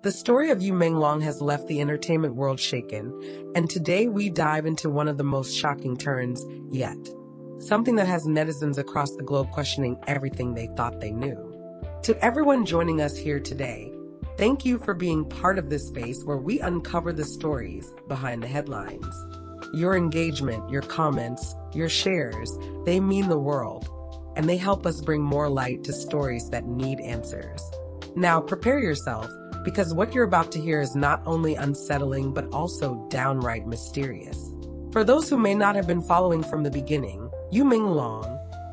The story of Menglong has left the entertainment world shaken, and today we dive into one of the most shocking turns yet. Something that has netizens across the globe questioning everything they thought they knew. To everyone joining us here today, thank you for being part of this space where we uncover the stories behind the headlines. Your engagement, your comments, your shares, they mean the world, and they help us bring more light to stories that need answers. Now prepare yourself, because what you're about to hear is not only unsettling but also downright mysterious. For those who may not have been following from the beginning, Menglong,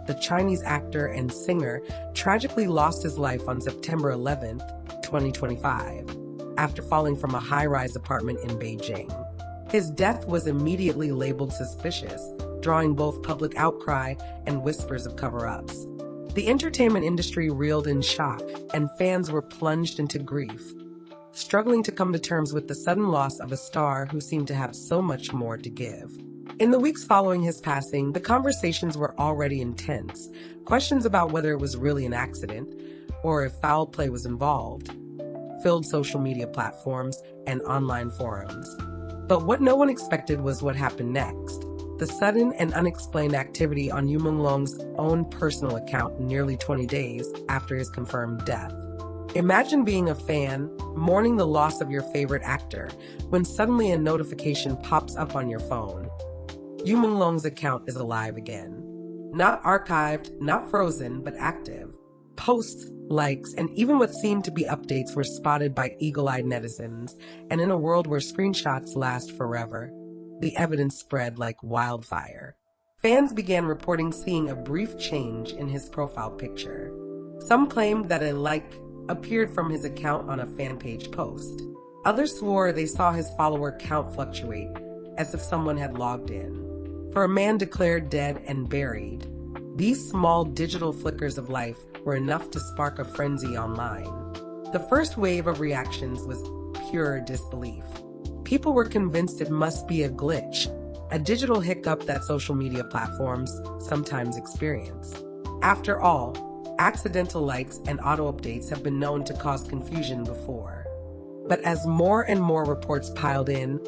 the Chinese actor and singer, tragically lost his life on September 11th, 2025, after falling from a high-rise apartment in Beijing. His death was immediately labeled suspicious, drawing both public outcry and whispers of cover-ups. The entertainment industry reeled in shock, and fans were plunged into grief, struggling to come to terms with the sudden loss of a star who seemed to have so much more to give. In the weeks following his passing, the conversations were already intense. Questions about whether it was really an accident or if foul play was involved filled social media platforms and online forums. But what no one expected was what happened next. The sudden and unexplained activity on Menglong's own personal account nearly 20 days after his confirmed death. Imagine being a fan, mourning the loss of your favorite actor, when suddenly a notification pops up on your phone. Menglong's account is alive again. Not archived, not frozen, but active. Posts, likes, and even what seemed to be updates were spotted by eagle-eyed netizens, and in a world where screenshots last forever, the evidence spread like wildfire. Fans began reporting seeing a brief change in his profile picture. Some claimed that a like appeared from his account on a fan page post. Others swore they saw his follower count fluctuate, as if someone had logged in. For a man declared dead and buried, these small digital flickers of life were enough to spark a frenzy online. The first wave of reactions was pure disbelief. People were convinced it must be a glitch, a digital hiccup that social media platforms sometimes experience. After all, accidental likes and auto-updates have been known to cause confusion before. But as more and more reports piled in,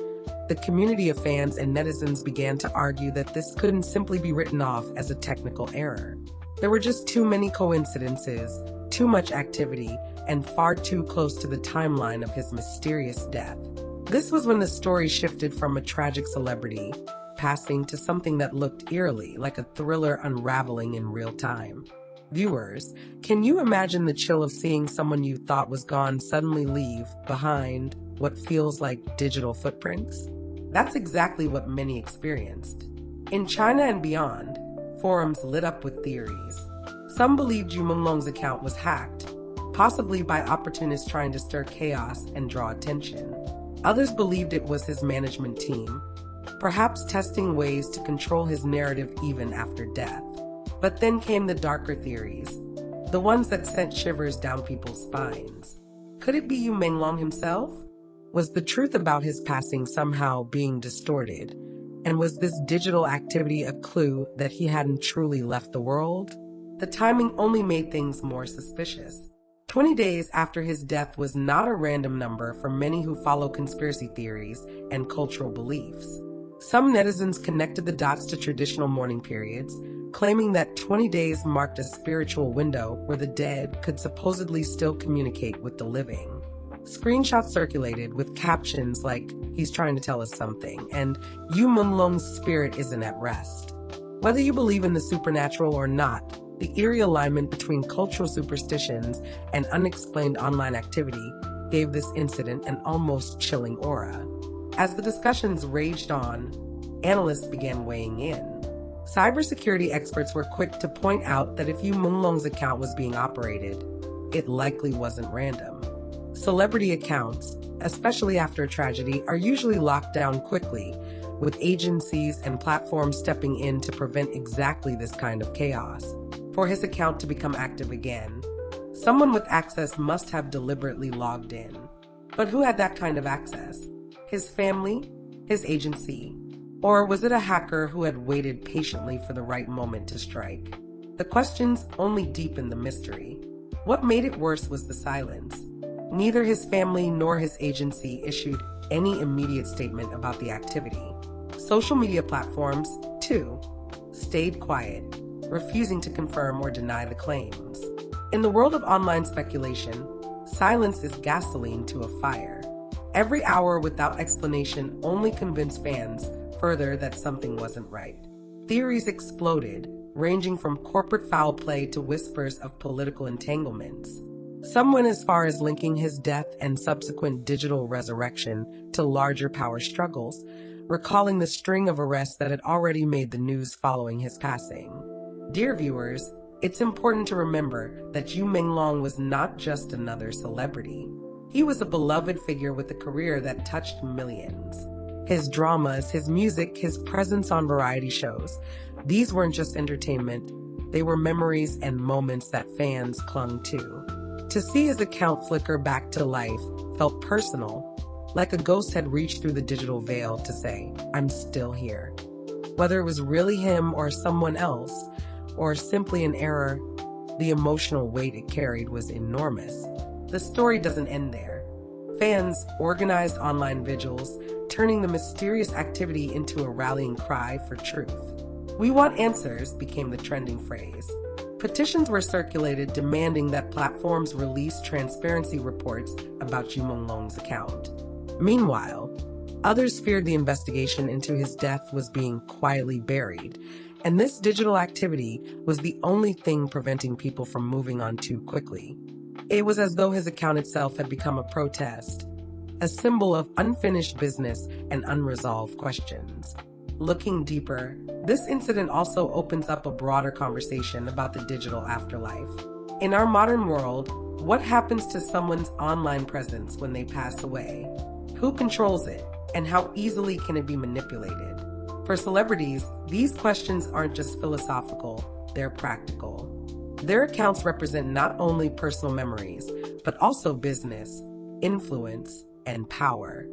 the community of fans and netizens began to argue that this couldn't simply be written off as a technical error. There were just too many coincidences, too much activity, and far too close to the timeline of his mysterious death. This was when the story shifted from a tragic celebrity passing to something that looked eerily like a thriller unraveling in real time. Viewers, can you imagine the chill of seeing someone you thought was gone suddenly leave behind what feels like digital footprints? That's exactly what many experienced. In China and beyond, forums lit up with theories. Some believed Menglong's account was hacked, possibly by opportunists trying to stir chaos and draw attention. Others believed it was his management team, perhaps testing ways to control his narrative even after death. But then came the darker theories, the ones that sent shivers down people's spines. Could it be Menglong himself? Was the truth about his passing somehow being distorted? And was this digital activity a clue that he hadn't truly left the world? The timing only made things more suspicious. 20 days after his death was not a random number for many who follow conspiracy theories and cultural beliefs. Some netizens connected the dots to traditional mourning periods, claiming that 20 days marked a spiritual window where the dead could supposedly still communicate with the living. Screenshots circulated with captions like, "He's trying to tell us something," and "Menglong's spirit isn't at rest." Whether you believe in the supernatural or not, the eerie alignment between cultural superstitions and unexplained online activity gave this incident an almost chilling aura. As the discussions raged on, analysts began weighing in. Cybersecurity experts were quick to point out that if Menglong's account was being operated, it likely wasn't random. Celebrity accounts, especially after a tragedy, are usually locked down quickly, with agencies and platforms stepping in to prevent exactly this kind of chaos. For his account to become active again, someone with access must have deliberately logged in. But who had that kind of access? His family? His agency? Or was it a hacker who had waited patiently for the right moment to strike? The questions only deepened the mystery. What made it worse was the silence. Neither his family nor his agency issued any immediate statement about the activity. Social media platforms, too, stayed quiet, refusing to confirm or deny the claims. In the world of online speculation, silence is gasoline to a fire. Every hour without explanation only convinced fans further that something wasn't right. Theories exploded, ranging from corporate foul play to whispers of political entanglements. Some went as far as linking his death and subsequent digital resurrection to larger power struggles, recalling the string of arrests that had already made the news following his passing. Dear viewers, it's important to remember that Menglong was not just another celebrity. He was a beloved figure with a career that touched millions. His dramas, his music, his presence on variety shows, these weren't just entertainment, they were memories and moments that fans clung to. To see his account flicker back to life felt personal, like a ghost had reached through the digital veil to say, "I'm still here." Whether it was really him or someone else, or simply an error, the emotional weight it carried was enormous. The story doesn't end there. Fans organized online vigils, turning the mysterious activity into a rallying cry for truth. "We want answers" became the trending phrase. Petitions were circulated demanding that platforms release transparency reports about Menglong's account. Meanwhile, others feared the investigation into his death was being quietly buried, and this digital activity was the only thing preventing people from moving on too quickly. It was as though his account itself had become a protest, a symbol of unfinished business and unresolved questions. Looking deeper, this incident also opens up a broader conversation about the digital afterlife. In our modern world, what happens to someone's online presence when they pass away? Who controls it, and how easily can it be manipulated? For celebrities, these questions aren't just philosophical, they're practical. Their accounts represent not only personal memories, but also business, influence, and power.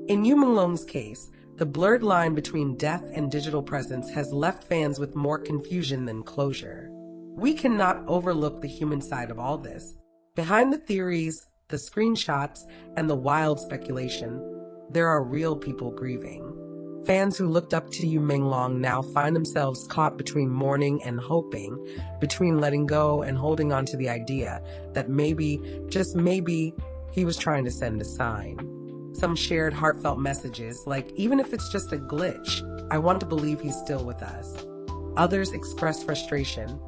In Menglong's case, the blurred line between death and digital presence has left fans with more confusion than closure. We cannot overlook the human side of all this. Behind the theories, the screenshots, and the wild speculation, there are real people grieving. Fans who looked up to Menglong now find themselves caught between mourning and hoping, between letting go and holding on to the idea that maybe, just maybe, he was trying to send a sign. Some shared heartfelt messages like, "Even if it's just a glitch, I want to believe he's still with us." Others expressed frustration,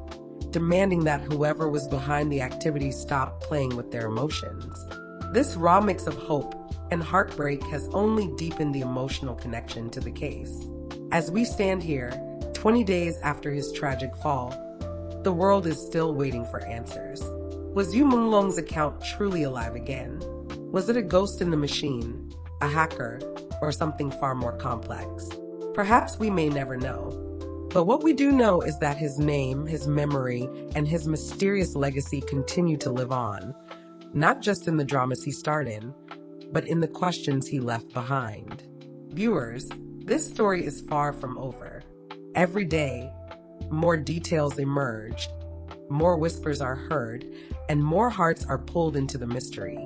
demanding that whoever was behind the activity stop playing with their emotions. This raw mix of hope and heartbreak has only deepened the emotional connection to the case. As we stand here, 20 days after his tragic fall, the world is still waiting for answers. Was Menglong's account truly alive again? Was it a ghost in the machine, a hacker, or something far more complex? Perhaps we may never know. But what we do know is that his name, his memory, and his mysterious legacy continue to live on, not just in the dramas he starred in, but in the questions he left behind. Viewers, this story is far from over. Every day, more details emerge, more whispers are heard, and more hearts are pulled into the mystery.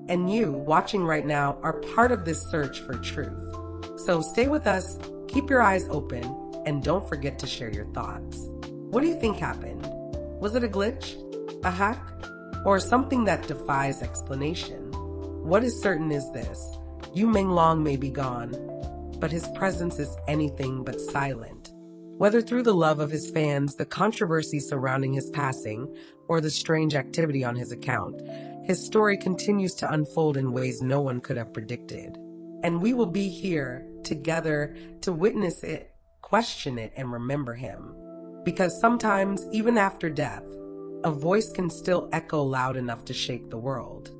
And you, watching right now, are part of this search for truth. So stay with us, keep your eyes open, and don't forget to share your thoughts. What do you think happened? Was it a glitch, a hack, or something that defies explanation? What is certain is this: Menglong may be gone, but his presence is anything but silent. Whether through the love of his fans, the controversy surrounding his passing, or the strange activity on his account, his story continues to unfold in ways no one could have predicted. And we will be here together to witness it, question it, and remember him. Because sometimes, even after death, a voice can still echo loud enough to shake the world.